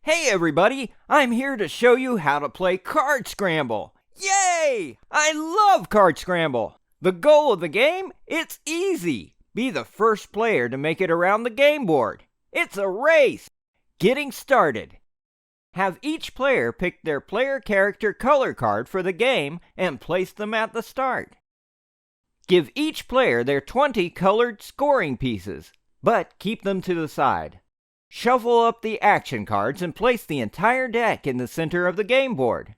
Hey everybody, I'm here to show you how to play Card Scramble. Yay! I love Card Scramble. The goal of the game? It's easy. Be the first player to make it around the game board. It's a race. Getting started. Have each player pick their player character color card for the game and place them at the start. Give each player their 20 colored scoring pieces, but keep them to the side. Shuffle up the action cards and place the entire deck in the center of the game board.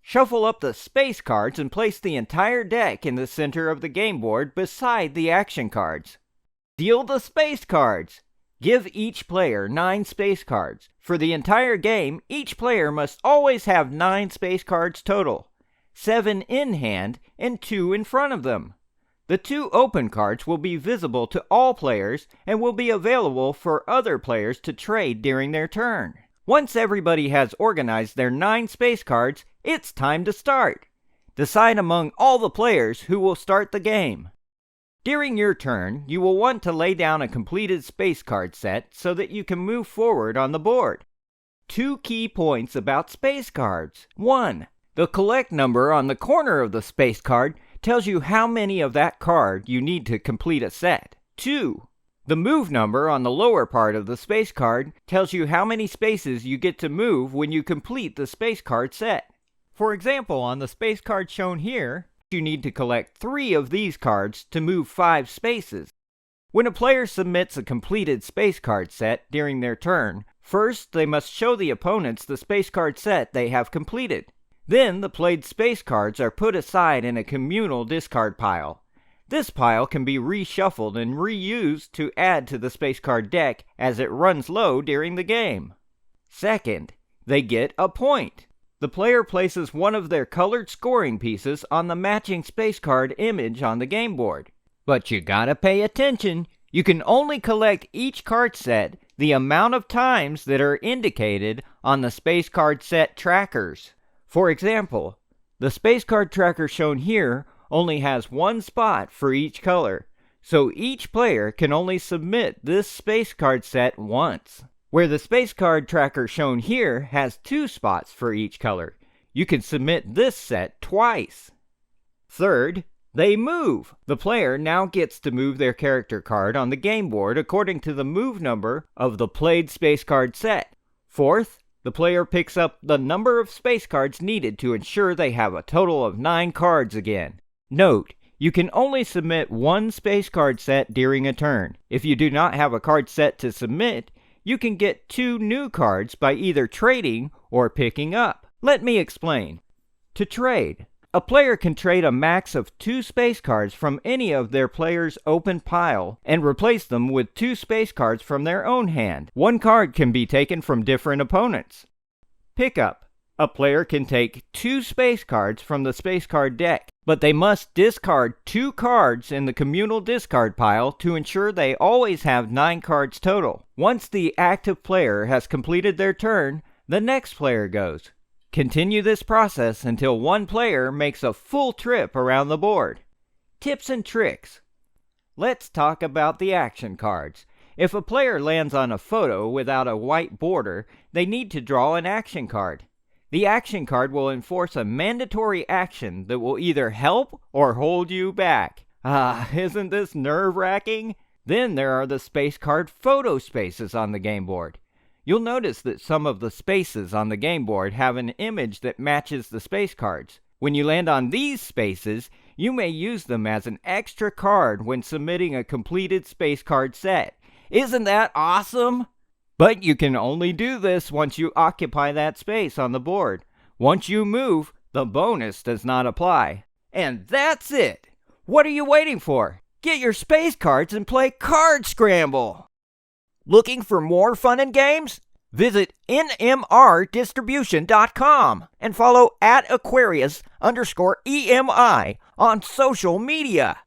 Shuffle up the space cards and place the entire deck in the center of the game board beside the action cards. Deal the space cards. Give each player 9 space cards. For the entire game, each player must always have 9 space cards total, 7 in hand and 2 in front of them. The 2 open cards will be visible to all players and will be available for other players to trade during their turn. Once everybody has organized their 9 space cards, it's time to start. Decide among all the players who will start the game. During your turn, you will want to lay down a completed space card set so that you can move forward on the board. 2 key points about space cards. 1. The collect number on the corner of the space card tells you how many of that card you need to complete a set. 2. The move number on the lower part of the space card tells you how many spaces you get to move when you complete the space card set. For example, on the space card shown here, you need to collect 3 of these cards to move 5 spaces. When a player submits a completed space card set during their turn, first they must show the opponents the space card set they have completed. Then the played space cards are put aside in a communal discard pile. This pile can be reshuffled and reused to add to the space card deck as it runs low during the game. Second, they get a point. The player places one of their colored scoring pieces on the matching space card image on the game board. But you gotta pay attention. You can only collect each card set the amount of times that are indicated on the space card set trackers. For example, the space card tracker shown here only has 1 spot for each color, so each player can only submit this space card set once. Where the space card tracker shown here has 2 spots for each color, you can submit this set twice. Third, they move. The player now gets to move their character card on the game board according to the move number of the played space card set. Fourth, the player picks up the number of space cards needed to ensure they have a total of 9 cards again. Note, you can only submit 1 space card set during a turn. If you do not have a card set to submit, you can get 2 new cards by either trading or picking up. Let me explain. To trade, a player can trade a max of 2 space cards from any of their player's open pile and replace them with 2 space cards from their own hand. 1 card can be taken from different opponents. Pickup. A player can take 2 space cards from the space card deck, but they must discard 2 cards in the communal discard pile to ensure they always have 9 cards total. Once the active player has completed their turn, the next player goes. Continue this process until one player makes a full trip around the board. Tips and tricks. Let's talk about the action cards. If a player lands on a photo without a white border, they need to draw an action card. The action card will enforce a mandatory action that will either help or hold you back. Isn't this nerve-wracking? Then there are the space card photo spaces on the game board. You'll notice that some of the spaces on the game board have an image that matches the space cards. When you land on these spaces, you may use them as an extra card when submitting a completed space card set. Isn't that awesome? But you can only do this once you occupy that space on the board. Once you move, the bonus does not apply. And that's it! What are you waiting for? Get your space cards and play Card Scramble! Looking for more fun and games? Visit nmrdistribution.com and follow @Aquarius_EMI on social media.